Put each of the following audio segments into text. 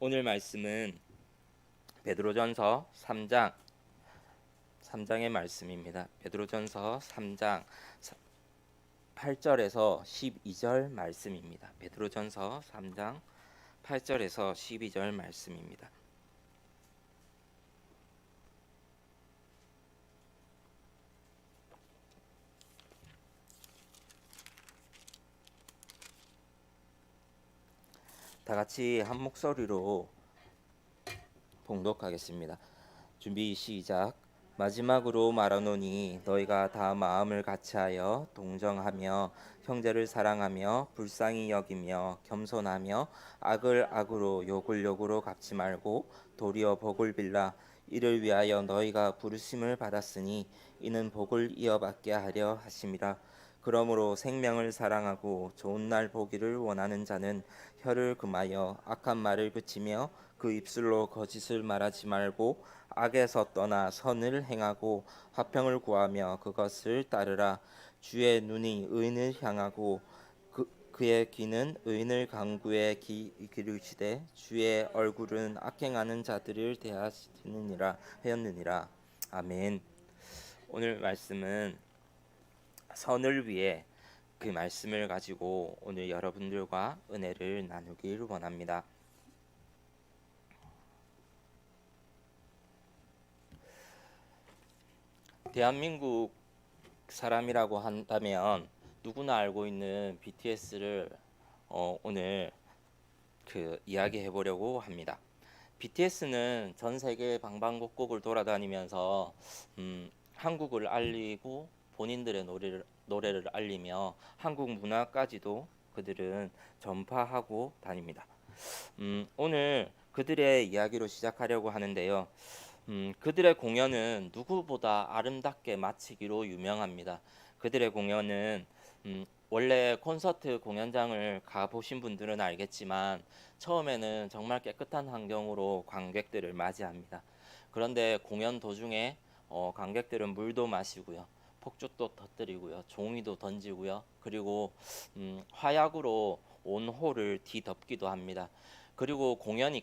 오늘 말씀은 베드로전서 3장의 말씀입니다. 베드로전서 3장 8절에서 12절 말씀입니다. 베드로전서 3장 8절에서 12절 말씀입니다. 다 같이 한 목소리로 봉독하겠습니다. 준비 시작. 마지막으로 말하노니 너희가 다 마음을 같이하여 동정하며 형제를 사랑하며 불쌍히 여기며 겸손하며 악을 악으로 욕을 욕으로 갚지 말고 도리어 복을 빌라. 이를 위하여 너희가 부르심을 받았으니 이는 복을 이어받게 하려 하심이라. 그러므로 생명을 사랑하고 좋은 날 보기를 원하는 자는 혀를 금하여 악한 말을 그치며 그 입술로 거짓을 말하지 말고 악에서 떠나 선을 행하고 화평을 구하며 그것을 따르라. 주의 눈이 의인을 향하고 그의 귀는 의인을 강구에 기울이시되 주의 얼굴은 악행하는 자들을 대하시느니라 하였느니라. 아멘. 오늘 말씀은 선을 위해 그 말씀을 가지고 오늘 여러분들과 은혜를 나누길 원합니다. 대한민국 사람이라고 한다면 누구나 알고 있는 BTS를 오늘 이야기해 보려고 합니다. BTS는 전 세계 방방곡곡을 돌아다니면서 한국을 알리고 본인들의 노래를 알리며 한국 문화까지도 그들은 전파하고 다닙니다. 오늘 그들의 이야기로 시작하려고 하는데요. 그들의 공연은 누구보다 아름답게 마치기로 유명합니다. 그들의 공연은 원래 콘서트 공연장을 가보신 분들은 알겠지만 처음에는 정말 깨끗한 환경으로 관객들을 맞이합니다. 그런데 공연 도중에 관객들은 물도 마시고요, 폭죽도 터뜨리고요, 종이도 던지고요, 그리고 화약으로 온 홀을 뒤덮기도 합니다. 그리고 공연을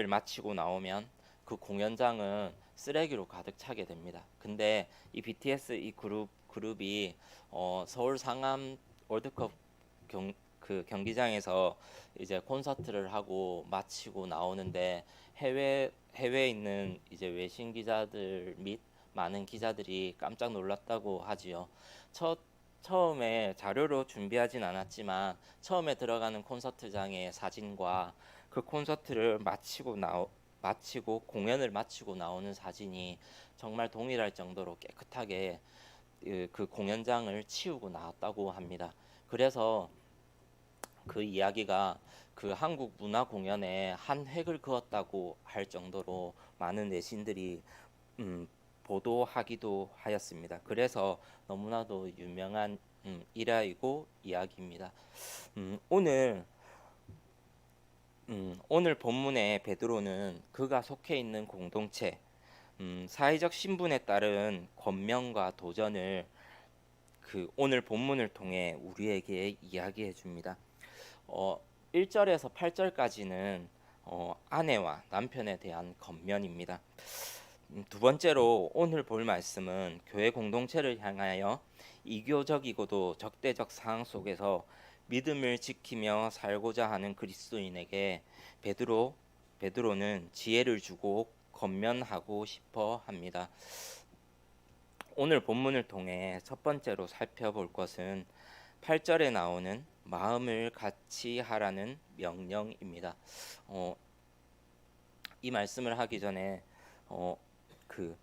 마치고 나오면 그 공연장은 쓰레기로 가득 차게 됩니다. 근데 이 BTS 이 그룹이 서울 상암 월드컵 경기장에서 이제 콘서트를 하고 마치고 나오는데 해외에 있는 이제 외신 기자들 및 많은 기자들이 깜짝 놀랐다고 하지요. 처음에 자료로 준비하진 않았지만 처음에 들어가는 콘서트장의 사진과 그 콘서트를 마치고 공연을 마치고 나오는 사진이 정말 동일할 정도로 깨끗하게 그 공연장을 치우고 나왔다고 합니다. 그래서 그 이야기가 그 한국 문화 공연에 한 획을 그었다고 할 정도로 많은 내신들이 보도하기도 하였습니다. 그래서 너무나도 유명한 일화이고 이야기입니다. 오늘 본문의 베드로는 그가 속해 있는 공동체, 사회적 신분에 따른 권면과 도전을 오늘 본문을 통해 우리에게 이야기해 줍니다. 1절에서 8절까지는 아내와 남편에 대한 권면입니다. 두 번째로 오늘 볼 말씀은 교회 공동체를 향하여 이교적이고도 적대적 상황 속에서 믿음을 지키며 살고자 하는 그리스도인에게 베드로는 지혜를 주고 권면하고 싶어 합니다. 오늘 본문을 통해 첫 번째로 살펴볼 것은 8절에 나오는 마음을 같이 하라는 명령입니다. 이 말씀을 하기 전에 그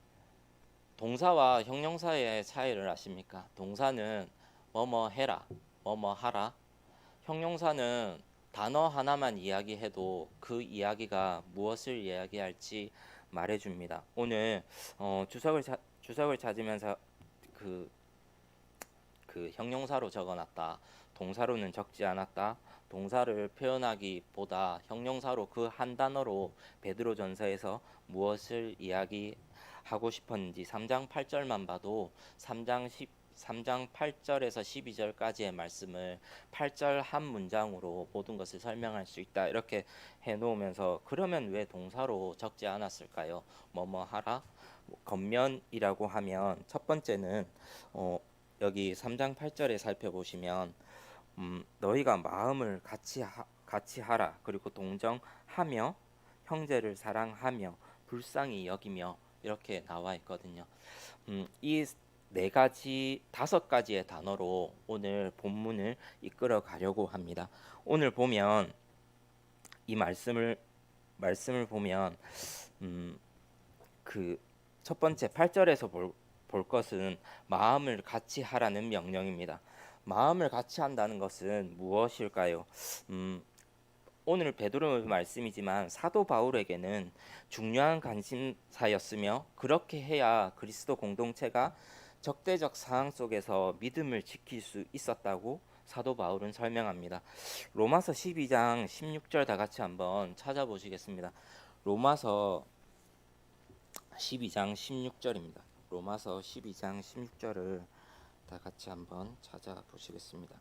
동사와 형용사의 차이를 아십니까? 동사는 뭐뭐 해라, 뭐뭐 하라. 형용사는 단어 하나만 이야기해도 그 이야기가 무엇을 이야기할지 말해줍니다. 오늘 주석을 찾으면서 그 형용사로 적어놨다, 동사로는 적지 않았다, 동사를 표현하기보다 형용사로 그 한 단어로 베드로전서에서 무엇을 이야기하고 싶었는지 3장 8절만 봐도 3장 3장 8절에서 12절까지의 말씀을 8절 한 문장으로 모든 것을 설명할 수 있다 이렇게 해놓으면서 그러면 왜 동사로 적지 않았을까요? 뭐뭐 하라 겉면이라고 하면 첫 번째는 여기 3장 8절에 살펴보시면 너희가 마음을 같이 하라 그리고 동정하며 형제를 사랑하며 불쌍히 여기며 이렇게 나와 있거든요. 이 네 가지, 다섯 가지의 단어로 오늘 본문을 이끌어 가려고 합니다. 오늘 보면 이 말씀을 보면 그 첫 번째 8절에서 볼 것은 마음을 같이 하라는 명령입니다. 마음을 같이 한다는 것은 무엇일까요? 오늘 베드로의 말씀이지만 사도 바울에게는 중요한 관심사였으며 그렇게 해야 그리스도 공동체가 적대적 상황 속에서 믿음을 지킬 수 있었다고 사도 바울은 설명합니다. 로마서 12장 16절 다 같이 한번 찾아보시겠습니다. 로마서 12장 16절입니다. 로마서 12장 16절을 다 같이 한번 찾아보시겠습니다.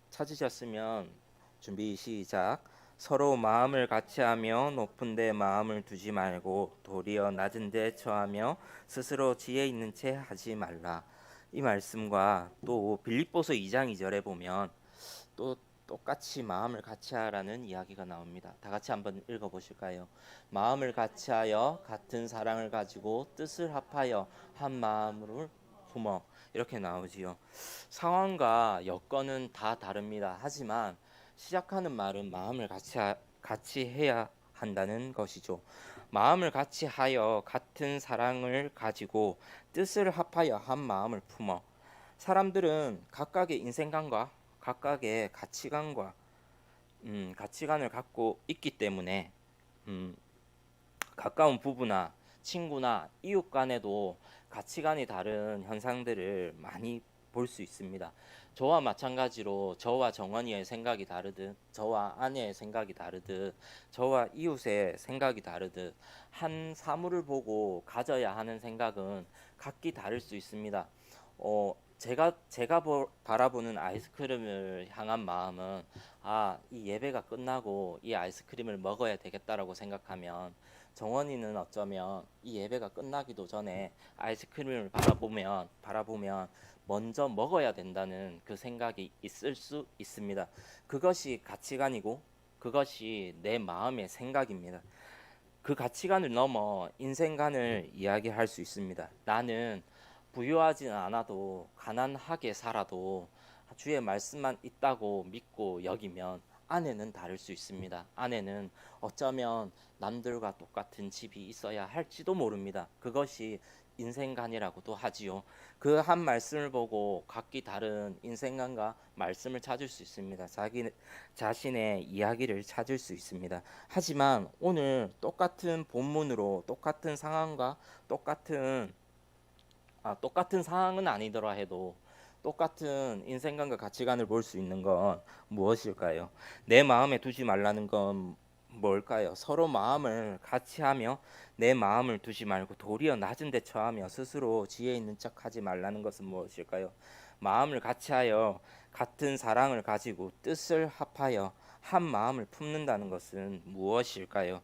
찾으셨으면 준비 시작. 서로 마음을 같이하며 높은 데 마음을 두지 말고 도리어 낮은 데 처하며 스스로 지혜 있는 채 하지 말라. 이 말씀과 또 빌립보서 2장 2절에 보면 또 똑같이 마음을 같이하라는 이야기가 나옵니다. 다 같이 한번 읽어보실까요? 마음을 같이하여 같은 사랑을 가지고 뜻을 합하여 한 마음을 품어 이렇게 나오지요. 상황과 여건은 다 다릅니다. 하지만 시작하는 말은 마음을 같이 해야 한다는 것이죠. 마음을 같이 하여 같은 사랑을 가지고 뜻을 합하여 한 마음을 품어. 사람들은 각각의 인생관과 각각의 가치관을 갖고 있기 때문에 가까운 부부나 친구나 이웃 간에도 가치관이 다른 현상들을 많이 볼 수 있습니다. 저와 마찬가지로 저와 정원이의 생각이 다르듯 저와 아내의 생각이 다르듯 저와 이웃의 생각이 다르듯 한 사물을 보고 가져야 하는 생각은 각기 다를 수 있습니다. 제가 바라보는 아이스크림을 향한 마음은 이 예배가 끝나고 이 아이스크림을 먹어야 되겠다라고 생각하면 정원이는 어쩌면 이 예배가 끝나기도 전에 아이스크림을 바라보면 먼저 먹어야 된다는 그 생각이 있을 수 있습니다. 그것이 가치관이고 그것이 내 마음의 생각입니다. 그 가치관을 넘어 인생관을 이야기할 수 있습니다. 나는 부유하지는 않아도 가난하게 살아도 주의 말씀만 있다고 믿고 여기면 아내는 다를 수 있습니다. 아내는 어쩌면 남들과 똑같은 집이 있어야 할지도 모릅니다. 그것이 인생관이라고도 하지요. 그 한 말씀을 보고 각기 다른 인생관과 말씀을 찾을 수 있습니다. 자기 자신의 이야기를 찾을 수 있습니다. 하지만 오늘 똑같은 본문으로 똑같은 상황과 똑같은 상황은 아니더라 해도 똑같은 인생관과 가치관을 볼 수 있는 건 무엇일까요? 내 마음에 두지 말라는 건 뭘까요? 서로 마음을 같이 하며 내 마음을 두지 말고 도리어 낮은 데 처하며 스스로 지혜 있는 척하지 말라는 것은 무엇일까요? 마음을 같이 하여 같은 사랑을 가지고 뜻을 합하여 한 마음을 품는다는 것은 무엇일까요?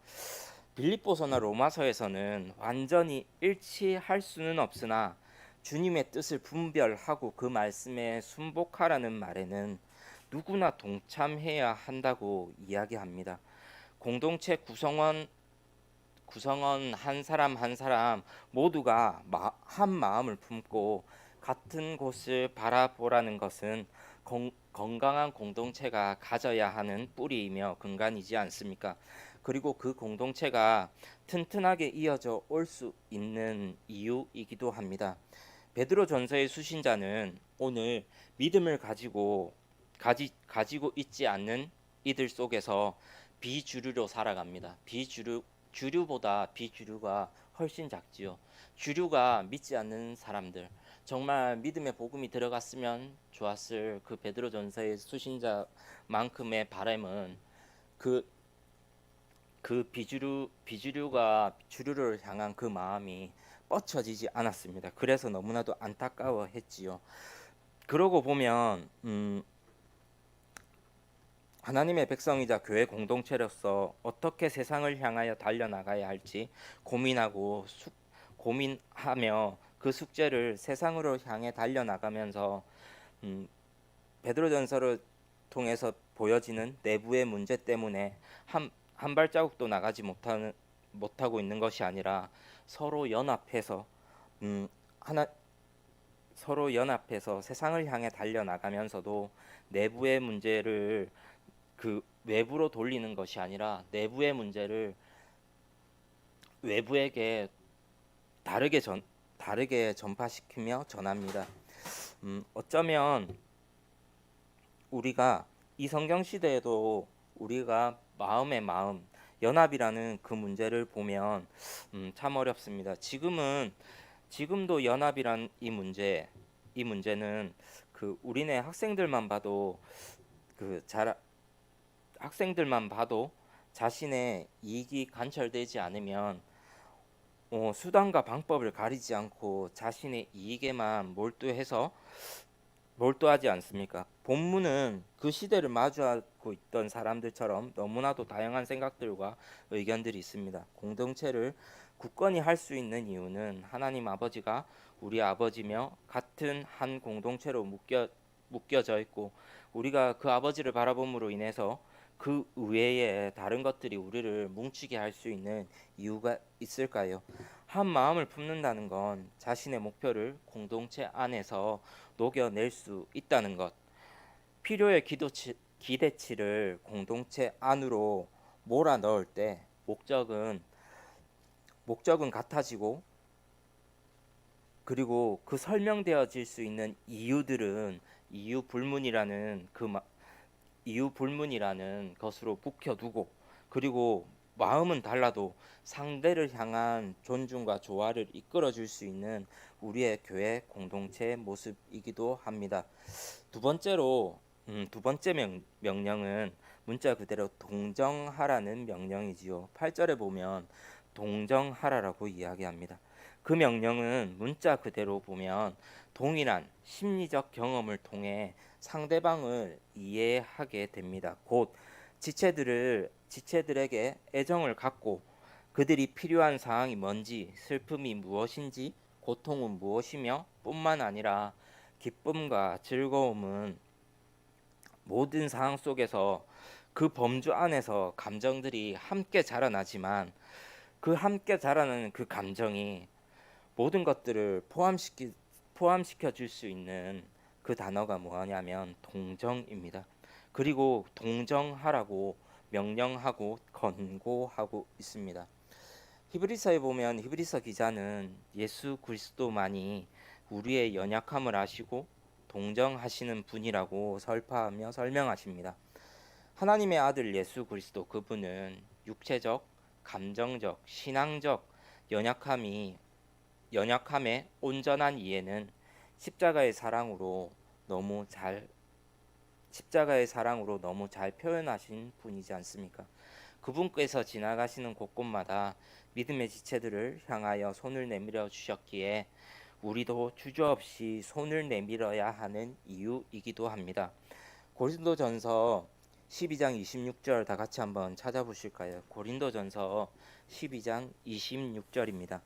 빌립보서나 로마서에서는 완전히 일치할 수는 없으나 주님의 뜻을 분별하고 그 말씀에 순복하라는 말에는 누구나 동참해야 한다고 이야기합니다. 공동체 구성원 한 사람 한 사람 모두가 한 마음을 품고 같은 곳을 바라보라는 것은 건강한 공동체가 가져야 하는 뿌리이며 근간이지 않습니까? 그리고 그 공동체가 튼튼하게 이어져 올 수 있는 이유이기도 합니다. 베드로 전서의 수신자는 오늘 믿음을 가지고 있지 않는 이들 속에서 비주류로 살아갑니다. 주류보다 비주류가 훨씬 작지요. 주류가 믿지 않는 사람들, 정말 믿음의 복음이 들어갔으면 좋았을 그 베드로 전서의 수신자만큼의 바람은 그 그 비주류가 주류를 향한 그 마음이 뻗쳐지지 않았습니다. 그래서 너무나도 안타까워했지요. 그러고 보면 하나님의 백성이자 교회 공동체로서 어떻게 세상을 향하여 달려나가야 할지 고민하며 그 숙제를 세상으로 향해 달려나가면서 음, 베드로전서를 통해서 보여지는 내부의 문제 때문에 한 발자국도 나가지 못하고 있는 것이 아니라 서로 연합해서 음, 하나 서로 연합해서 세상을 향해 달려나가면서도 내부의 문제를 그 외부로 돌리는 것이 아니라 내부의 문제를 외부에게 다르게 다르게 전파시키며 전합니다. 어쩌면 우리가 이 성경 시대에도 우리가 마음의 마음 연합이라는 그 문제를 보면 참 어렵습니다. 지금도 연합이란 이 문제는 그 우리네 그 잘 학생들만 봐도 자신의 이익이 관철되지 않으면 수단과 방법을 가리지 않고 자신의 이익에만 몰두하지 않습니까? 본문은 그 시대를 마주하고 있던 사람들처럼 너무나도 다양한 생각들과 의견들이 있습니다. 공동체를 굳건히 할 수 있는 이유는 하나님 아버지가 우리 아버지며 같은 한 공동체로 묶여져 있고 우리가 그 아버지를 바라봄으로 인해서 그 외에 다른 것들이 우리를 뭉치게 할 수 있는 이유가 있을까요? 한 마음을 품는다는 건 자신의 목표를 공동체 안에서 녹여낼 수 있다는 것. 필요의 기대치를 공동체 안으로 몰아 넣을 때 목적은 같아지고 그리고 그 설명되어질 수 있는 이유들은 이유 불문이라는 것으로 묵혀두고 그리고 마음은 달라도 상대를 향한 존중과 조화를 이끌어 줄 수 있는 우리의 교회 공동체의 모습이기도 합니다. 두 번째 명령은 문자 그대로 동정하라는 명령이지요. 8절에 보면 동정하라라고 이야기합니다. 그 명령은 문자 그대로 보면 동일한 심리적 경험을 통해 상대방을 이해하게 됩니다. 곧 지체들에게 애정을 갖고 그들이 필요한 사항이 뭔지, 슬픔이 무엇인지, 고통은 무엇이며 뿐만 아니라 기쁨과 즐거움은 모든 상황 속에서 그 범주 안에서 감정들이 함께 자라나지만 그 함께 자라는 그 감정이 모든 것들을 포함시켜 줄 수 있는 그 단어가 뭐냐면 동정입니다. 그리고 동정하라고 명령하고 권고하고 있습니다. 히브리서에 보면 히브리서 기자는 예수 그리스도만이 우리의 연약함을 아시고 동정하시는 분이라고 설파하며 설명하십니다. 하나님의 아들 예수 그리스도 그분은 육체적, 감정적, 신앙적 연약함의 온전한 이해는 십자가의 사랑으로 너무 잘 표현하신 분이지 않습니까? 그분께서 지나가시는 곳곳마다 믿음의 지체들을 향하여 손을 내밀어 주셨기에 우리도 주저없이 손을 내밀어야 하는 이유이기도 합니다. 고린도전서 12장 26절 다 같이 한번 찾아보실까요? 고린도전서 12장 26절입니다.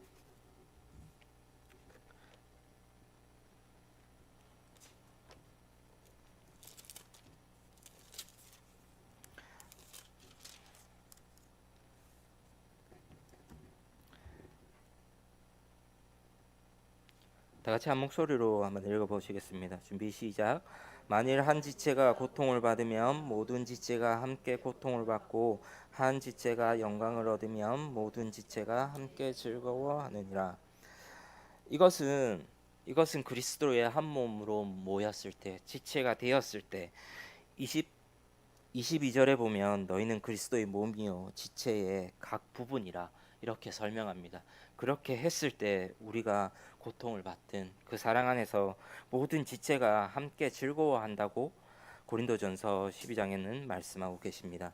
다 같이 한 목소리로 한번 읽어보시겠습니다. 준비 시작. 만일 한 지체가 고통을 받으면 모든 지체가 함께 고통을 받고 한 지체가 영광을 얻으면 모든 지체가 함께 즐거워하느니라. 이것은 그리스도의 한 몸으로 모였을 때 지체가 되었을 때 22절에 보면 너희는 그리스도의 몸이요 지체의 각 부분이라 이렇게 설명합니다. 그렇게 했을 때 우리가 고통을 받든 그 사랑 안에서 모든 지체가 함께 즐거워한다고 고린도전서 12장에는 말씀하고 계십니다.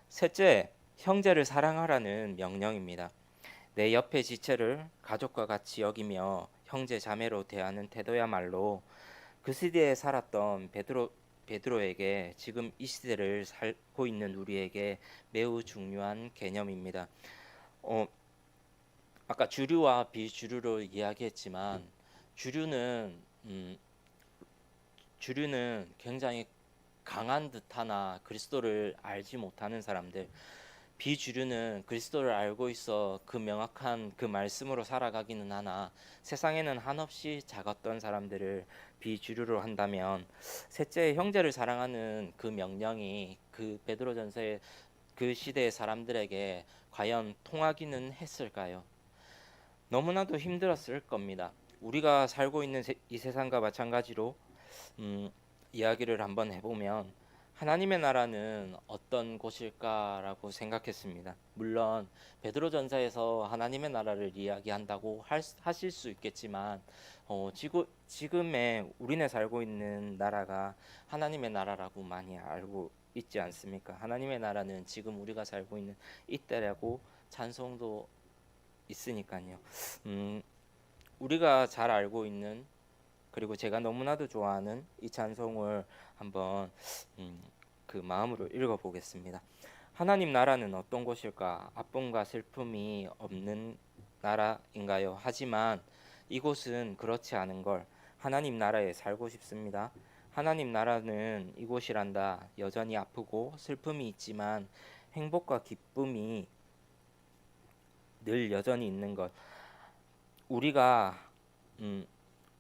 셋째, 형제를 사랑하라는 명령입니다. 내 옆의 지체를 가족과 같이 여기며 형제 자매로 대하는 태도야말로 그 시대에 살았던 베드로에게 지금 이 시대를 살고 있는 우리에게 매우 중요한 개념입니다. 어, 아까 주류와 비주류로 이야기했지만 주류는 음, 주류는 굉장히 강한 듯하나 그리스도를 알지 못하는 사람들, 비주류는 그리스도를 알고 있어 그 명확한 그 말씀으로 살아가기는 하나 세상에는 한없이 작았던 사람들을 비주류로 한다면, 셋째 형제를 사랑하는 그 명령이 그 베드로전서의 그 시대의 사람들에게 과연 통하기는 했을까요? 너무나도 힘들었을 겁니다. 우리가 살고 있는 이 세상과 마찬가지로 음, 이야기를 한번 해보면 하나님의 나라는 어떤 곳일까라고 생각했습니다. 물론 베드로전서에서 하나님의 나라를 이야기한다고 하실 수 있겠지만 지금의 우리네 살고 있는 나라가 하나님의 나라라고 많이 알고 있지 않습니까? 하나님의 나라는 지금 우리가 살고 있는 이때라고 찬송도 있으니까요. 음, 우리가 잘 알고 있는, 그리고 제가 너무나도 좋아하는 이 찬송을 한번 그 마음으로 읽어보겠습니다. 하나님 나라는 어떤 곳일까? 아픔과 슬픔이 없는 나라인가요? 하지만 이곳은 그렇지 않은 걸, 하나님 나라에 살고 싶습니다. 하나님 나라는 이곳이란다. 여전히 아프고 슬픔이 있지만 행복과 기쁨이 늘 여전히 있는 것. 우리가 음,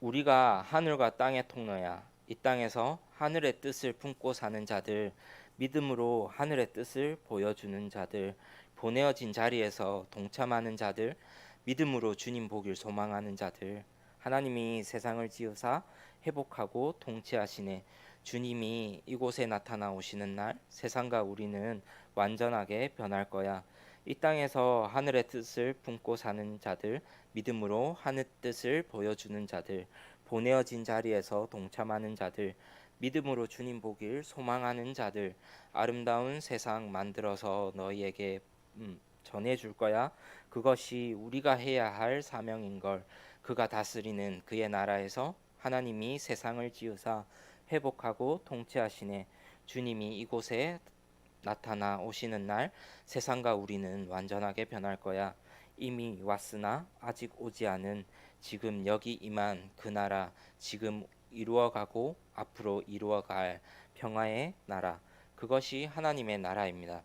우리가 하늘과 땅의 통로야. 이 땅에서 하늘의 뜻을 품고 사는 자들, 믿음으로 하늘의 뜻을 보여주는 자들, 보내어진 자리에서 동참하는 자들, 믿음으로 주님 보길 소망하는 자들. 하나님이 세상을 지으사 회복하고 통치하시네. 주님이 이곳에 나타나 오시는 날 세상과 우리는 완전하게 변할 거야. 이 땅에서 하늘의 뜻을 품고 사는 자들, 믿음으로 하늘 뜻을 보여주는 자들, 보내어진 자리에서 동참하는 자들, 믿음으로 주님 보길 소망하는 자들, 아름다운 세상 만들어서 너희에게 전해줄 거야. 그것이 우리가 해야 할 사명인 걸. 그가 다스리는 그의 나라에서 하나님이 세상을 지으사 회복하고 통치하시네. 주님이 이곳에 나타나 오시는 날 세상과 우리는 완전하게 변할 거야. 이미 왔으나 아직 오지 않은, 지금 여기 임한 그 나라, 지금 이루어가고 앞으로 이루어갈 평화의 나라, 그것이 하나님의 나라입니다.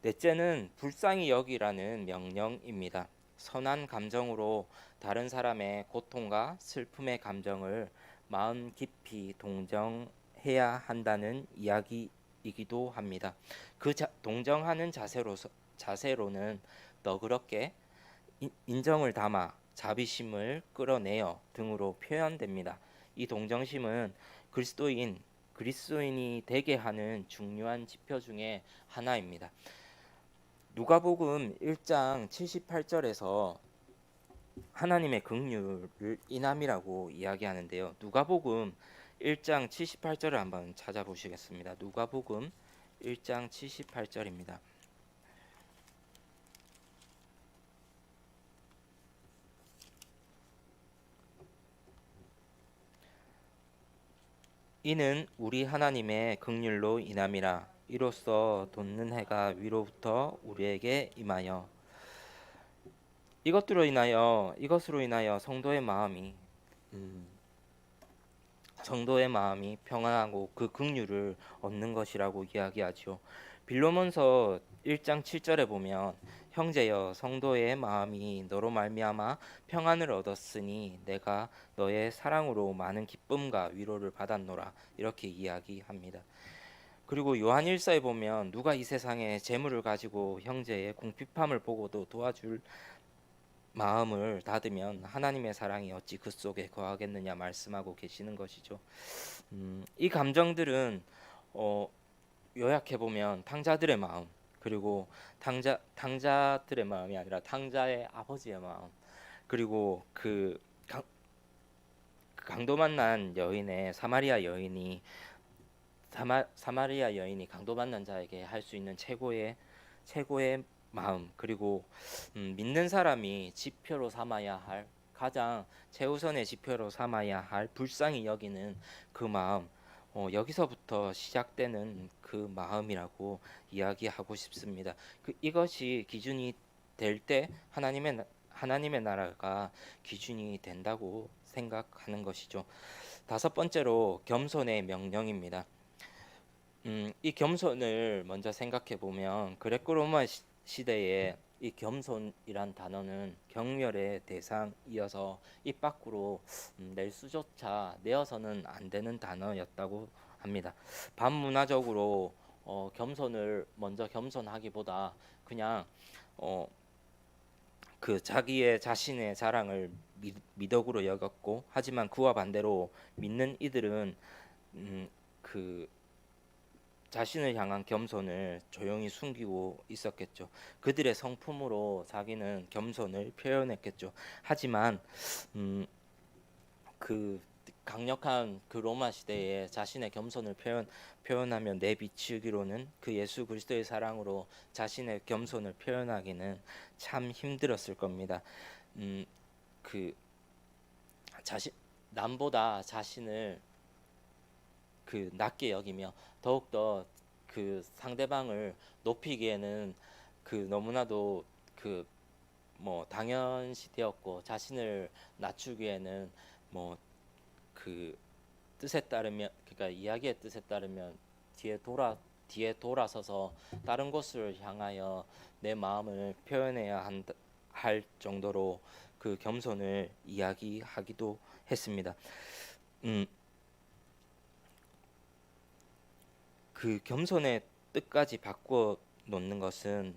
넷째는 불쌍히 여기라는 명령입니다. 선한 감정으로 다른 사람의 고통과 슬픔의 감정을 마음 깊이 동정해야 한다는 이야기이기도 합니다. 동정하는 자세로는 너그럽게 인정을 담아 자비심을 끌어내어 등으로 표현됩니다. 이 동정심은 그리스도인이 되게 하는 중요한 지표 중에 하나입니다. 누가복음 1장 78절에서 하나님의 긍휼을 인함이라고 이야기하는데요. 누가복음 1장 78절을 한번 찾아보시겠습니다. 누가복음 1장 78절입니다. 이는 우리 하나님의 긍휼로 인함이라. 이로써 돋는 해가 위로부터 우리에게 임하여. 이것으로 인하여 성도의 마음이 평안하고 그 긍휼을 얻는 것이라고 이야기하죠. 빌로몬서 1장 7절에 보면 형제여 성도의 마음이 너로 말미암아 평안을 얻었으니 내가 너의 사랑으로 많은 기쁨과 위로를 받았노라, 이렇게 이야기합니다. 그리고 요한 1서에 보면 누가 이 세상에 재물을 가지고 형제의 궁핍함을 보고도 도와줄 마음을 닫으면 하나님의 사랑이 어찌 그 속에 거하겠느냐 말씀하고 계시는 것이죠. 이 감정들은 요약해 보면 탕자들의 마음, 그리고 탕자들의 마음이 아니라 탕자의 아버지의 마음, 그리고 그 강도 만난 여인의 사마리아 여인이 강도 만난 자에게 할 수 있는 최고의 최고의 마음, 그리고 믿는 사람이 지표로 삼아야 할, 가장 최우선의 지표로 삼아야 할 불쌍히 여기는 그 마음, 여기서부터 시작되는 그 마음이라고 이야기하고 싶습니다. 이것이 기준이 될 때 하나님의 나라가 기준이 된다고 생각하는 것이죠. 다섯 번째로 겸손의 명령입니다. 이 겸손을 먼저 생각해 보면 그레코 로마 시대에 이 겸손이란 단어는 경멸의 대상이어서 입 밖으로 낼 수조차 내어서는 안 되는 단어였다고 합니다. 반문화적으로 겸손을 먼저 겸손하기보다 그냥 어, 그 자신의 자랑을 미덕으로 여겼고, 하지만 그와 반대로 믿는 이들은 그 자신을 향한 겸손을 조용히 숨기고 있었겠죠. 그들의 성품으로 자기는 겸손을 표현했겠죠. 하지만 그 강력한 그 로마 시대에 자신의 겸손을 표현하며 내비치기로는 그 예수 그리스도의 사랑으로 자신의 겸손을 표현하기는 참 힘들었을 겁니다. 음, 그 자신 남보다 자신을 그 낮게 여기며 더욱더 그 상대방을 높이기에는 그 너무나도 그 뭐 당연시 되었고, 자신을 낮추기에는 뭐 그 뜻에 따르면, 그러니까 이야기의 뜻에 따르면 뒤에 돌아서서 다른 곳을 향하여 내 마음을 표현해야 할 정도로 그 겸손을 이야기하기도 했습니다. 음, 그 겸손의 뜻까지 바꾸어 놓는 것은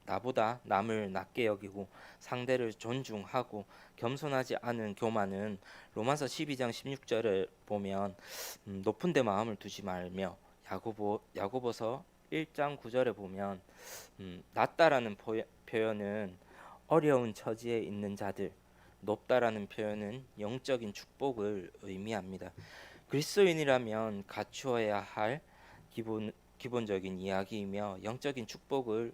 나보다 남을 낮게 여기고 상대를 존중하고, 겸손하지 않은 교만은 로마서 12장 16절을 보면 높은 데 마음을 두지 말며, 야고보서 1장 9절에 보면 낮다라는 표현은 어려운 처지에 있는 자들, 높다라는 표현은 영적인 축복을 의미합니다. 그리스도인이라면 갖추어야 할 기본적인 이야기이며 영적인 축복을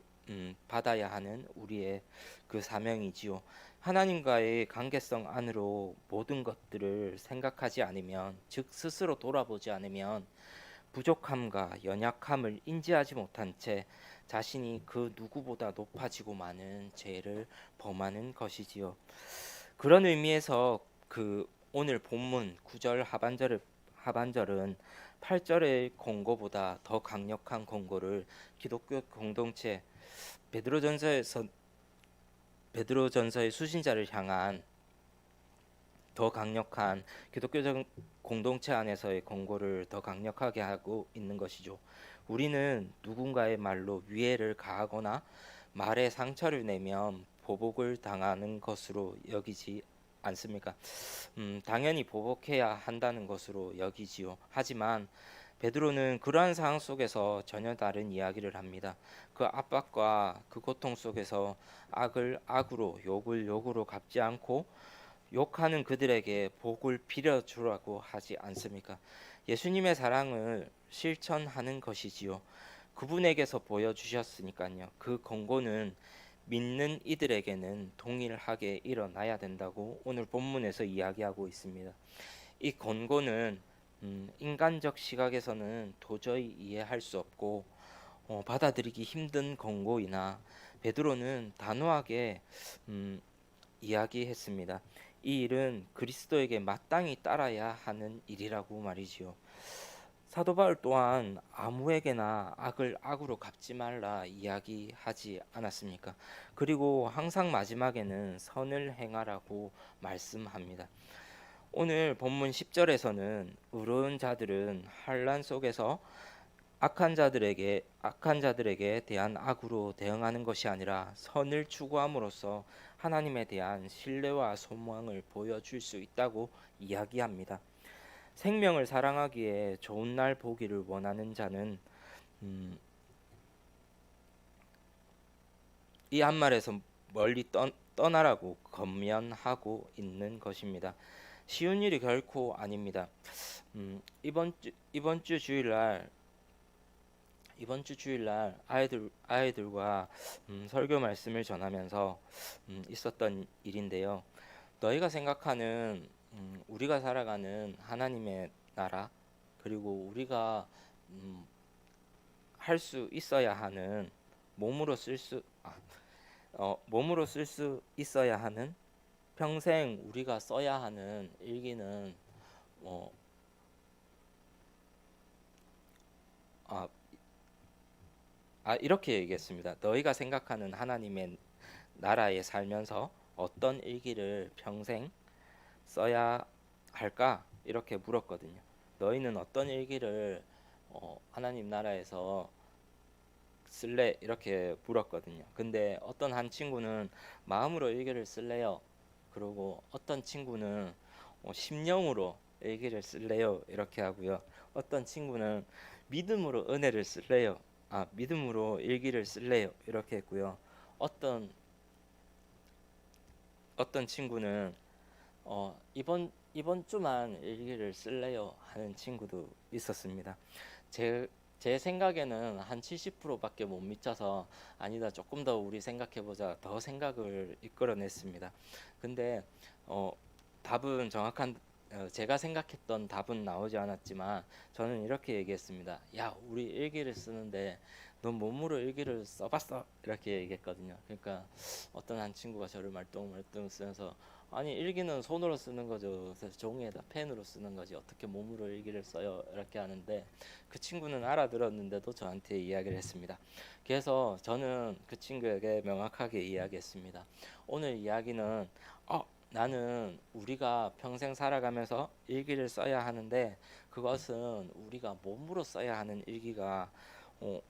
받아야 하는 우리의 그 사명이지요. 하나님과의 관계성 안으로 모든 것들을 생각하지 않으면, 즉 스스로 돌아보지 않으면 부족함과 연약함을 인지하지 못한 채 자신이 그 누구보다 높아지고 많은 죄를 범하는 것이지요. 그런 의미에서 그 오늘 본문 9절 하반절은 8절의 권고보다 더 강력한 권고를 기독교 공동체 베드로전서에서 베드로전서의 수신자를 향한 더 강력한 기독교적 공동체 안에서의 권고를 더 강력하게 하고 있는 것이죠. 우리는 누군가의 말로 위해를 가하거나 말에 상처를 내면 보복을 당하는 것으로 여기지 않습니까? 당연히 보복해야 한다는 것으로 여기지요. 하지만 베드로는 그러한 상황 속에서 전혀 다른 이야기를 합니다. 그 압박과 그 고통 속에서 악을 악으로, 욕을 욕으로 갚지 않고 욕하는 그들에게 복을 빌어주라고 하지 않습니까? 예수님의 사랑을 실천하는 것이지요. 그분에게서 보여주셨으니까요. 그 권고는 믿는 이들에게는 동일하게 일어나야 된다고 오늘 본문에서 이야기하고 있습니다. 이 권고는 인간적 시각에서는 도저히 이해할 수 없고 받아들이기 힘든 권고이나 베드로는 단호하게 이야기했습니다. 이 일은 그리스도에게 마땅히 따라야 하는 일이라고 말이지요. 사도 바울 또한 아무에게나 악을 악으로 갚지 말라 이야기하지 않았습니까? 그리고 항상 마지막에는 선을 행하라고 말씀합니다. 오늘 본문 10절에서는 의로운 자들은 환난 속에서 악한 자들에게 대한 악으로 대응하는 것이 아니라 선을 추구함으로써 하나님에 대한 신뢰와 소망을 보여줄 수 있다고 이야기합니다. 생명을 사랑하기에 좋은 날 보기를 원하는 자는 이 한말에서 멀리 떠나라고 권면하고 있는 것입니다. 쉬운 일이 결코 아닙니다. 이번 주 주일날 이번 주 주일날 아이들과 설교 말씀을 전하면서 있었던 일인데요. 너희가 생각하는 우리가 살아가는 하나님의 나라, 그리고 우리가 할 수 있어야 하는 몸으로 몸으로 쓸 수 있어야 하는 평생 우리가 써야 하는 일기는 어, 아, 이렇게 얘기했습니다. 너희가 생각하는 하나님의 나라에 살면서 어떤 일기를 평생 써야 할까? 이렇게 물었거든요. 너희는 어떤 일기를 하나님 나라에서 쓸래? 이렇게 물었거든요. 근데 어떤 한 친구는 마음으로 일기를 쓸래요. 그리고 어떤 친구는 심령으로 일기를 쓸래요. 이렇게 하고요. 어떤 친구는 믿음으로 은혜를 쓸래요. 믿음으로 일기를 쓸래요. 이렇게 했고요. 어떤 친구는 이번 주만 일기를 쓸래요 하는 친구도 있었습니다. 제 제 생각에는 한 70%밖에 못 미쳐서 아니다, 조금 더 우리 생각해보자, 더 생각을 이끌어냈습니다. 근데 어, 답은 제가 생각했던 답은 나오지 않았지만 저는 이렇게 얘기했습니다. 야, 우리 일기를 쓰는데 넌 몸으로 일기를 써봤어? 이렇게 얘기했거든요. 그러니까 어떤 한 친구가 저를 말똥말똥 쓰면서, 아니 일기는 손으로 쓰는 거죠. 그래서 종이에다 펜으로 쓰는 거지 어떻게 몸으로 일기를 써요? 이렇게 하는데 그 친구는 알아들었는데도 저한테 이야기를 했습니다. 그래서 저는 그 친구에게 명확하게 이야기했습니다. 오늘 이야기는 나는 우리가 평생 살아가면서 일기를 써야 하는데 그것은 우리가 몸으로 써야 하는 일기가 어,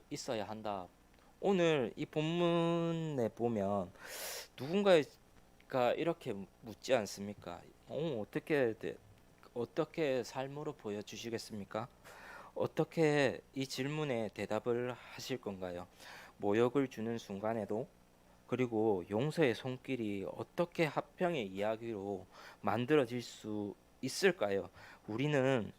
있어야 한다. 오늘 이 본문에 보면 누군가가 이렇게 묻지 않습니까? 어떻게 삶으로 보여주시겠습니까? 어떻게 이 질문에 대답을 하실 건가요? 모욕을 주는 순간에도, 그리고 용서의 손길이 어떻게 화평의 이야기로 만들어질 수 있을까요? 우리는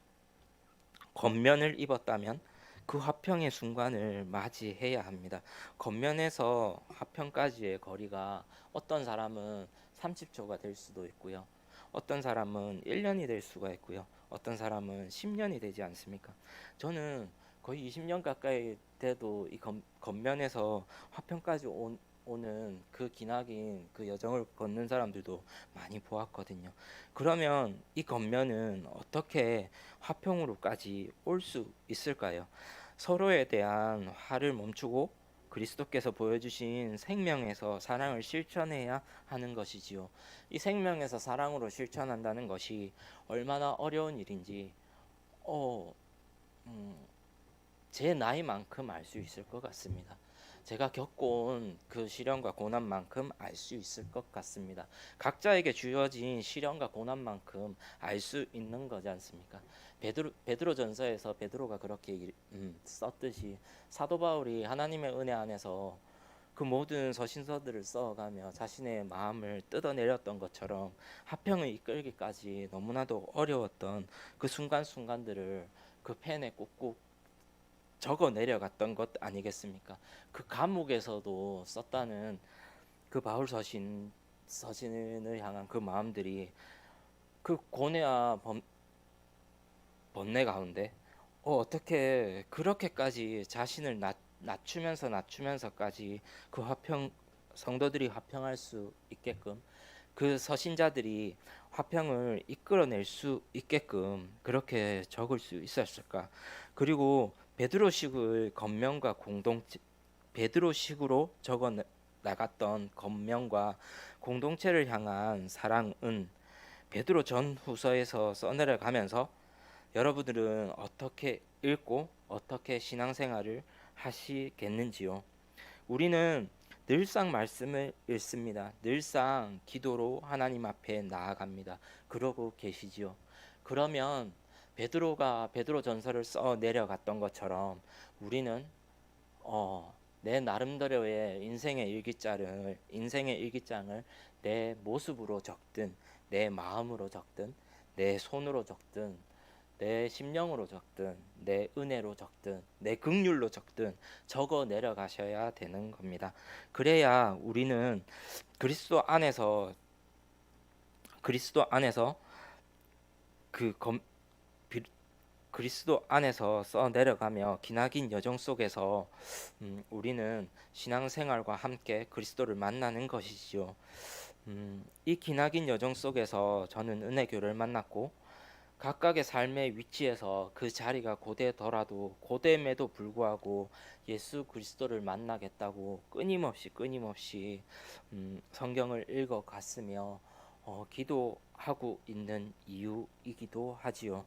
겉면을 입었다면 그 화평의 순간을 맞이해야 합니다. 겉면에서 화평까지의 거리가 어떤 사람은 30초가 될 수도 있고요. 어떤 사람은 1년이 될 수가 있고요. 어떤 사람은 10년이 되지 않습니까? 저는 거의 20년 가까이 돼도 이 겉면에서 화평까지 오는 그 기나긴 그 여정을 걷는 사람들도 많이 보았거든요. 그러면 이 겉면은 어떻게 화평으로까지 올 수 있을까요? 서로에 대한 화를 멈추고 그리스도께서 보여주신 생명에서 사랑을 실천해야 하는 것이지요. 이 생명에서 사랑으로 실천한다는 것이 얼마나 어려운 일인지 어, 음, 제 나이만큼 알 수 있을 것 같습니다. 제가 겪어온 그 시련과 고난만큼 알 수 있을 것 같습니다. 각자에게 주어진 시련과 고난만큼 알 수 있는 거지 않습니까? 베드로전서에서 베드로가 그렇게 썼듯이 사도 바울이 하나님의 은혜 안에서 그 모든 서신서들을 써가며 자신의 마음을 뜯어내렸던 것처럼 화평을 이끌기까지 너무나도 어려웠던 그 순간순간들을 그 펜에 꾹꾹 적어 내려갔던 것 아니겠습니까? 그 감옥에서도 썼다는 그 바울 서신을 향한 그 마음들이 그 고뇌와 번뇌 가운데 어떻게 그렇게까지 자신을 낮추면서까지 그 성도들이 화평할 수 있게끔, 그 서신자들이 화평을 이끌어낼 수 있게끔 그렇게 적을 수 있었을까? 그리고 베드로식의 겉면과 공동체, 베드로식으로 적어 나갔던 겉면과 공동체를 향한 사랑은 베드로 전후서에서 써내려가면서 여러분들은 어떻게 읽고 어떻게 신앙생활을 하시겠는지요? 우리는 늘상 말씀을 읽습니다. 늘상 기도로 하나님 앞에 나아갑니다. 그러고 계시지요. 그러면 베드로가 베드로 전서를 써 내려갔던 것처럼 우리는 내 나름대로의 인생의 일기장을 내 모습으로 적든 내 마음으로 적든 내 손으로 적든 내 심령으로 적든 내 은혜로 적든 내 긍휼로 적든 적어 내려가셔야 되는 겁니다. 그래야 우리는 그리스도 안에서 그리스도 안에서 그 검, 그리스도 안에서 써 내려가며 기나긴 여정 속에서 우리는 신앙생활과 함께 그리스도를 만나는 것이지요. 이 기나긴 여정 속에서 저는 은혜교를 만났고 각각의 삶의 위치에서 그 자리가 고되더라도 고됨에도 불구하고 예수 그리스도를 만나겠다고 끊임없이 성경을 읽어갔으며 기도하고 있는 이유이기도 하지요.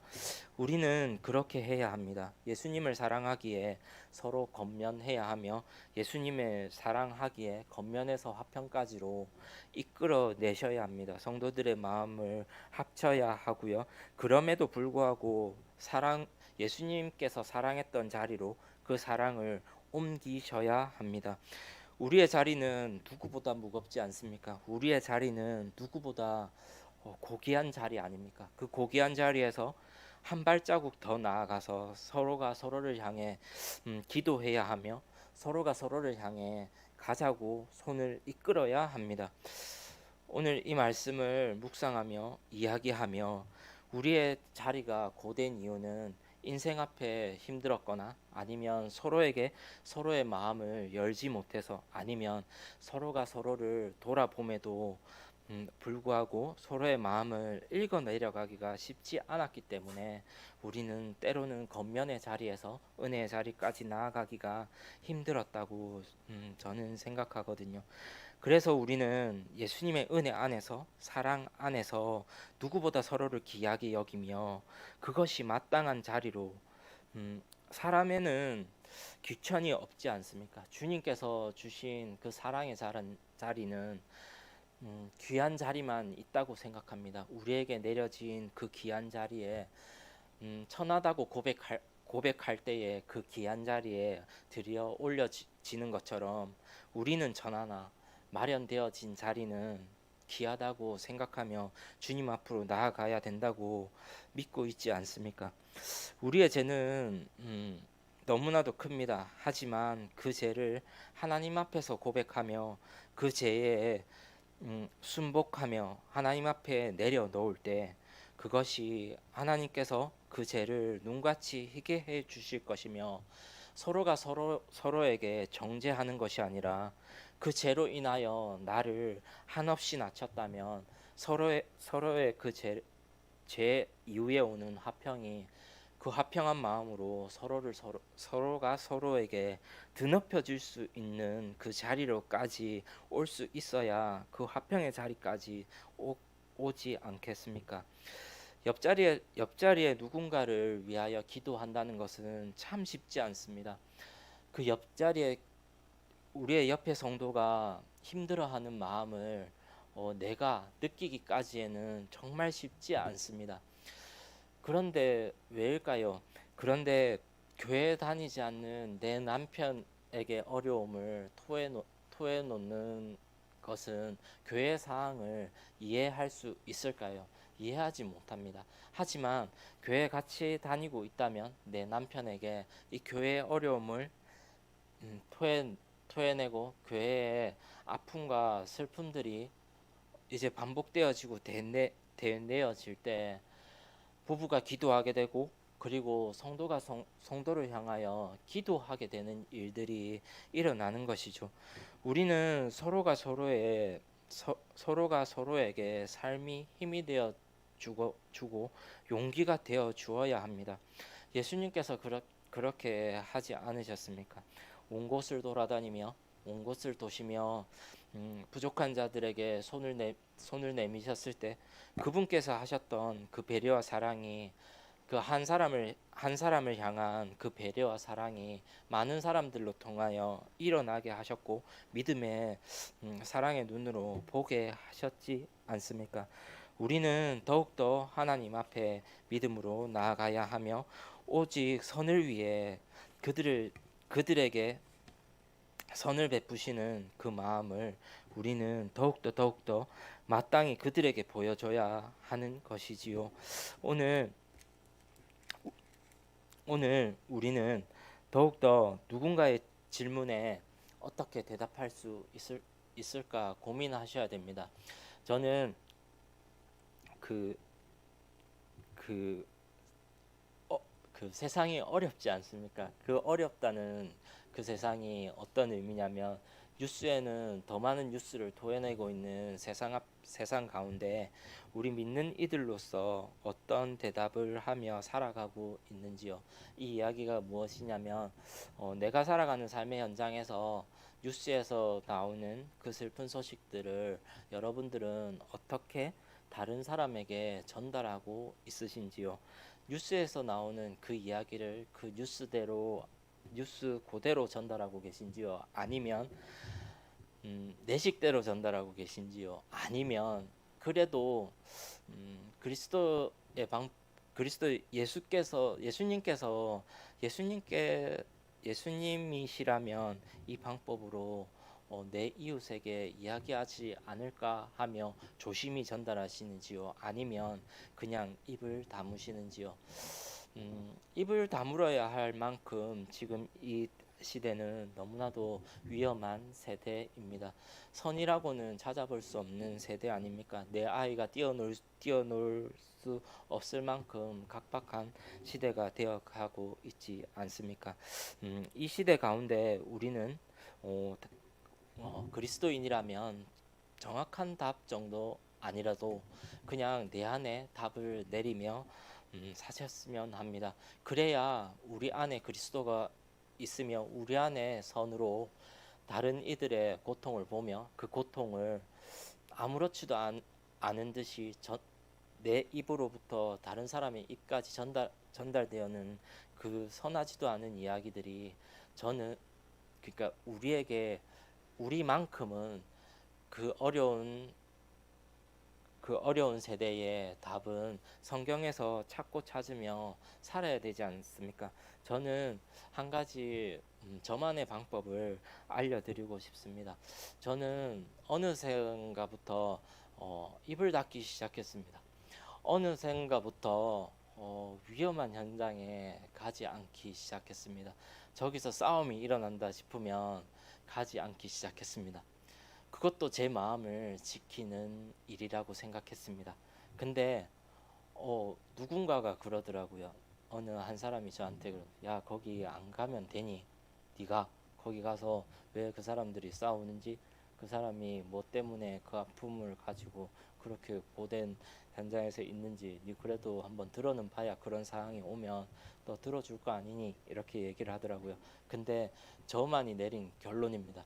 우리는 그렇게 해야 합니다. 예수님을 사랑하기에 서로 겉면해야 하며 예수님을 사랑하기에 겉면에서 화평까지로 이끌어 내셔야 합니다. 성도들의 마음을 합쳐야 하고요. 그럼에도 불구하고 예수님께서 사랑했던 자리로 그 사랑을 옮기셔야 합니다. 우리의 자리는 누구보다 무겁지 않습니까? 우리의 자리는 누구보다 고귀한 자리 아닙니까? 그 고귀한 자리에서 한 발자국 더 나아가서 서로가 서로를 향해 기도해야 하며 서로가 서로를 향해 가자고 손을 이끌어야 합니다. 오늘 이 말씀을 묵상하며 이야기하며 우리의 자리가 고된 이유는 인생 앞에 힘들었거나 아니면 서로에게 서로의 마음을 열지 못해서 아니면 서로가 서로를 돌아봄에도 불구하고 서로의 마음을 읽어 내려가기가 쉽지 않았기 때문에 우리는 때로는 겉면의 자리에서 은혜의 자리까지 나아가기가 힘들었다고 저는 생각하거든요. 그래서 우리는 예수님의 은혜 안에서 사랑 안에서 누구보다 서로를 귀하게 여기며 그것이 마땅한 자리로 사람에는 귀천이 없지 않습니까? 주님께서 주신 그 사랑의 자리는 귀한 자리만 있다고 생각합니다. 우리에게 내려진 그 귀한 자리에 천하다고 고백할 때에 그 귀한 자리에 들여 올려지는 것처럼 우리는 천하나 마련되어진 자리는 귀하다고 생각하며 주님 앞으로 나아가야 된다고 믿고 있지 않습니까? 우리의 죄는 너무나도 큽니다. 하지만 그 죄를 하나님 앞에서 고백하며 그 죄에 순복하며 하나님 앞에 내려놓을 때 그것이 하나님께서 그 죄를 눈같이 희게 해 주실 것이며 서로가 서로에게 정죄하는 것이 아니라 그 죄로 인하여 나를 한없이 낮췄다면 서로의 그 죄 이후에 오는 화평이 그 화평한 마음으로 서로가 서로에게 드높여 줄 수 있는 그 자리로까지 올 수 있어야 그 화평의 자리까지 오지 않겠습니까? 옆자리에 누군가를 위하여 기도한다는 것은 참 쉽지 않습니다. 그 옆자리에 우리의 옆에 성도가 힘들어하는 마음을 내가 느끼기까지에는 정말 쉽지 않습니다. 그런데 왜일까요? 그런데 교회 다니지 않는 내 남편에게 어려움을 토해 놓는 것은 교회 사항을 이해할 수 있을까요? 이해하지 못합니다. 하지만 교회 같이 다니고 있다면 내 남편에게 이 교회의 어려움을 토해내고 교회의 아픔과 슬픔들이 이제 반복되어지고 대내어질 때 부부가 기도하게 되고 그리고 성도가 성도를 향하여 기도하게 되는 일들이 일어나는 것이죠. 우리는 서로가 서로에게 삶이 힘이 되어 주고 용기가 되어 주어야 합니다. 예수님께서 그렇게 하지 않으셨습니까? 온 곳을 돌아다니며 온 곳을 도시며 부족한 자들에게 손을 내미셨을 때 그분께서 하셨던 그 배려와 사랑이 그 한 사람을 향한 그 배려와 사랑이 많은 사람들로 통하여 일어나게 하셨고 믿음의 사랑의 눈으로 보게 하셨지 않습니까? 우리는 더욱더 하나님 앞에 믿음으로 나아가야 하며 오직 선을 위해 그들에게 선을 베푸시는 그 마음을 우리는 더욱더 마땅히 그들에게 보여줘야 하는 것이지요. 오늘 오늘 우리는 더욱더 누군가의 질문에 어떻게 대답할 수 있을까 고민하셔야 됩니다. 저는 그, 그, 그 세상이 어렵지 않습니까? 그 어렵다는 그 세상이 어떤 의미냐면 뉴스에는 더 많은 뉴스를 토해내고 있는 세상 가운데 우리 믿는 이들로서 어떤 대답을 하며 살아가고 있는지요. 이 이야기가 무엇이냐면 내가 살아가는 삶의 현장에서 뉴스에서 나오는 그 슬픈 소식들을 여러분들은 어떻게 다른 사람에게 전달하고 있으신지요. 뉴스에서 나오는 그 이야기를 그 뉴스 그대로 전달하고 계신지요? 아니면 내식대로 전달하고 계신지요? 아니면 그래도 그리스도의 방 그리스도 예수님께 예수님이시라면 이 방법으로 내 이웃에게 이야기하지 않을까 하며 조심히 전달하시는지요? 아니면 그냥 입을 다무시는지요? 입을 다물어야 할 만큼 지금 이 시대는 너무나도 위험한 세대입니다. 선이라고는 찾아볼 수 없는 세대 아닙니까? 내 아이가 뛰어놀 수 없을 만큼 각박한 시대가 되어가고 있지 않습니까? 이 시대 가운데 우리는 어, 그리스도인이라면 정확한 답 정도 아니라도 그냥 내 안에 답을 내리며 사셨으면 합니다. 그래야 우리 안에 그리스도가 있으며 우리 안에 선으로 다른 이들의 고통을 보며 그 고통을 아무렇지도 않은 듯이 내 입으로부터 다른 사람의 입까지 전달되어는 그 선하지도 않은 이야기들이 저는 그러니까 우리만큼은 그 어려운 세대의 답은 성경에서 찾고 찾으며 살아야 되지 않습니까? 저는 한 가지 저만의 방법을 알려드리고 싶습니다. 저는 어느샌가부터 입을 닫기 시작했습니다. 어느샌가부터 위험한 현장에 가지 않기 시작했습니다. 저기서 싸움이 일어난다 싶으면 가지 않기 시작했습니다. 그것도 제 마음을 지키는 일이라고 생각했습니다. 근데 누군가가 그러더라고요. 어느 한 사람이 저한테 야 거기 안 가면 되니? 네가 거기 가서 왜 그 사람들이 싸우는지 그 사람이 뭐 때문에 그 아픔을 가지고 그렇게 고된 현장에서 있는지 네 그래도 한번 들어는 봐야 그런 상황이 오면 너 들어줄 거 아니니? 이렇게 얘기를 하더라고요. 근데 저만이 내린 결론입니다.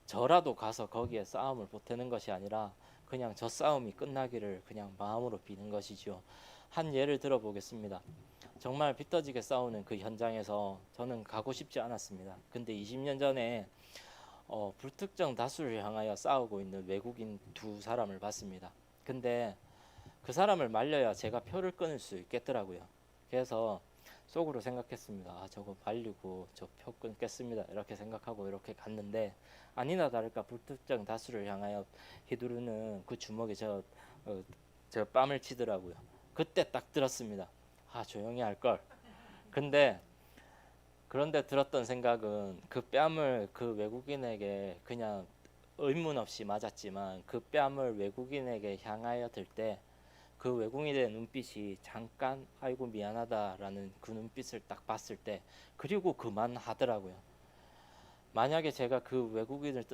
저라도 가서 거기에 싸움을 보태는 것이 아니라 그냥 저 싸움이 끝나기를 그냥 마음으로 비는 것이지요. 한 예를 들어보겠습니다. 정말 피 터지게 싸우는 그 현장에서 저는 가고 싶지 않았습니다. 근데 20년 전에 불특정 다수를 향하여 싸우고 있는 외국인 두 사람을 봤습니다. 근데 그 사람을 말려야 제가 표를 끊을 수 있겠더라고요. 그래서 속으로 생각했습니다. 아, 저거 말리고 저 표 끊겠습니다. 이렇게 생각하고 이렇게 갔는데 아니나 다를까 불특정 다수를 향하여 휘두르는 그 주먹에 저 뺨을 치더라고요. 그때 딱 들었습니다. 아, 조용히 할 걸. 근데 그런데 들었던 생각은 그 뺨을 그 외국인에게 그냥 의문 없이 맞았지만 그 뺨을 외국인에게 향하여 들 때 그 외국인의 눈빛이 잠깐 아이고 미안하다라는 그 눈빛을 딱 봤을 때 그리고 그만하더라고요. 만약에 제가 그 외국인을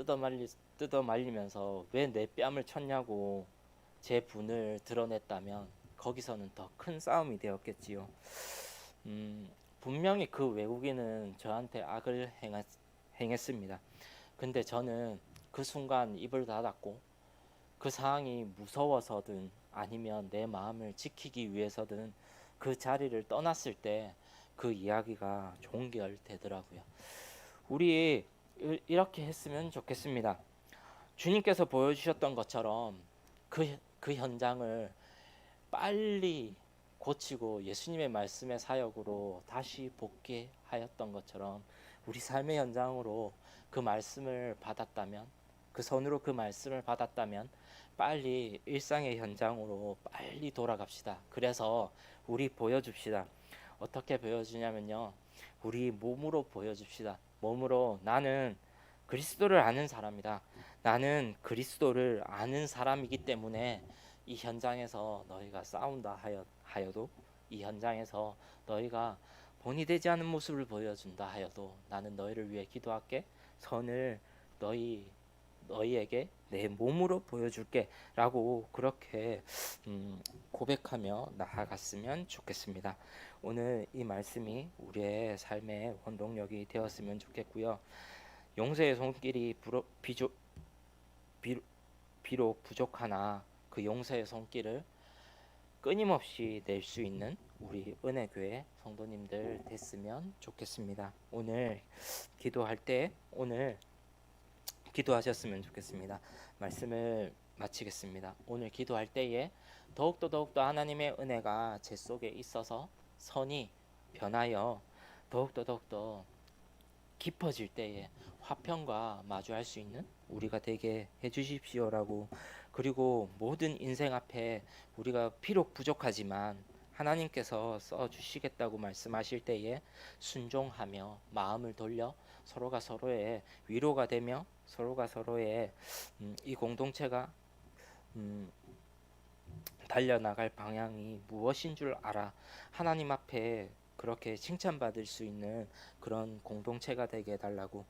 뜯어말리면서 왜 내 뺨을 쳤냐고 제 분을 드러냈다면 거기서는 더 큰 싸움이 되었겠지요. 분명히 그 외국인은 저한테 행했습니다. 근데 저는 그 순간 입을 닫았고 그 상황이 무서워서든 아니면 내 마음을 지키기 위해서든 그 자리를 떠났을 때 그 이야기가 종결되더라고요. 우리 이렇게 했으면 좋겠습니다. 주님께서 보여주셨던 것처럼 그 현장을 빨리 고치고 예수님의 말씀의 사역으로 다시 복귀하였던 것처럼 우리 삶의 현장으로 그 말씀을 받았다면 그 선으로 그 말씀을 받았다면 빨리 일상의 현장으로 빨리 돌아갑시다. 그래서 우리 보여줍시다. 어떻게 보여주냐면요. 우리 몸으로 보여줍시다. 몸으로 나는 그리스도를 아는 사람이다. 나는 그리스도를 아는 사람이기 때문에 이 현장에서 너희가 싸운다 하여도 이 현장에서 너희가 본이 되지 않은 모습을 보여준다 하여도 나는 너희를 위해 기도할게. 선을 너희에게 내 몸으로 보여줄게라고 그렇게 고백하며 나아갔으면 좋겠습니다. 오늘 이 말씀이 우리의 삶의 원동력이 되었으면 좋겠고요. 용서의 손길이 비록 부족하나 그 용서의 손길을 끊임없이 낼 수 있는 우리 은혜교회 성도님들 됐으면 좋겠습니다. 오늘 기도하셨으면 좋겠습니다. 말씀을 마치겠습니다. 오늘 기도할 때에 더욱더 하나님의 은혜가 제 속에 있어서 선이 변하여 더욱더 깊어질 때에 화평과 마주할 수 있는 우리가 되게 해주십시오라고. 그리고 모든 인생 앞에 우리가 비록 부족하지만 하나님께서 써주시겠다고 말씀하실 때에 순종하며 마음을 돌려 서로가 서로의 위로가 되며 서로가 서로의 이 공동체가 음, 달려나갈 방향이 무엇인 줄 알아 하나님 앞에 그렇게 칭찬받을 수 있는 그런 공동체가 되게 해달라고.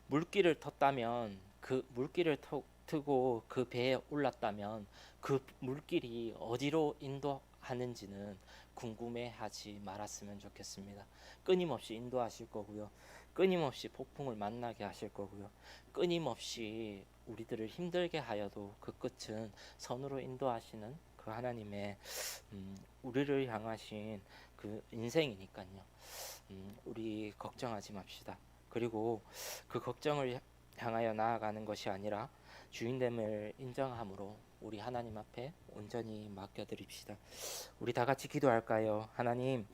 물길을 텄다면 그 물길을 트고 그 배에 올랐다면 그 물길이 어디로 인도하는지는 궁금해하지 말았으면 좋겠습니다. 끊임없이 인도하실 거고요. 끊임없이 폭풍을 만나게 하실 거고요. 끊임없이 우리들을 힘들게 하여도 그 끝은 선으로 인도하시는 그 하나님의 우리를 향하신 그 인생이니까요. 우리 걱정하지 맙시다. 그리고 그 걱정을 향하여 나아가는 것이 아니라 주인됨을 인정함으로 우리 하나님 앞에 온전히 맡겨드립시다. 우리 다 같이 기도할까요? 하나님,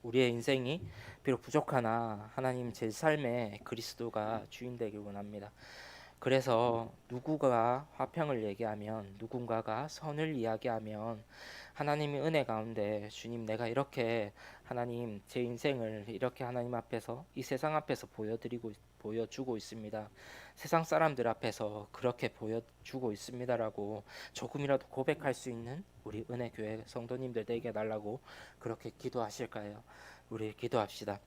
우리의 인생이 비록 부족하나 하나님 제 삶에 그리스도가 주인 되길 원합니다. 그래서 누구가 화평을 얘기하면 누군가가 선을 이야기하면 하나님의 은혜 가운데 주님 내가 이렇게 하나님 제 인생을 이렇게 하나님 앞에서 이 세상 앞에서 보여주고 있습니다. 세상 사람들 앞에서 그렇게 보여주고 있습니다라고 조금이라도 고백할 수 있는 우리 은혜 교회 성도님들 되게 해달라고 그렇게 기도하실까요? 우리 기도합시다.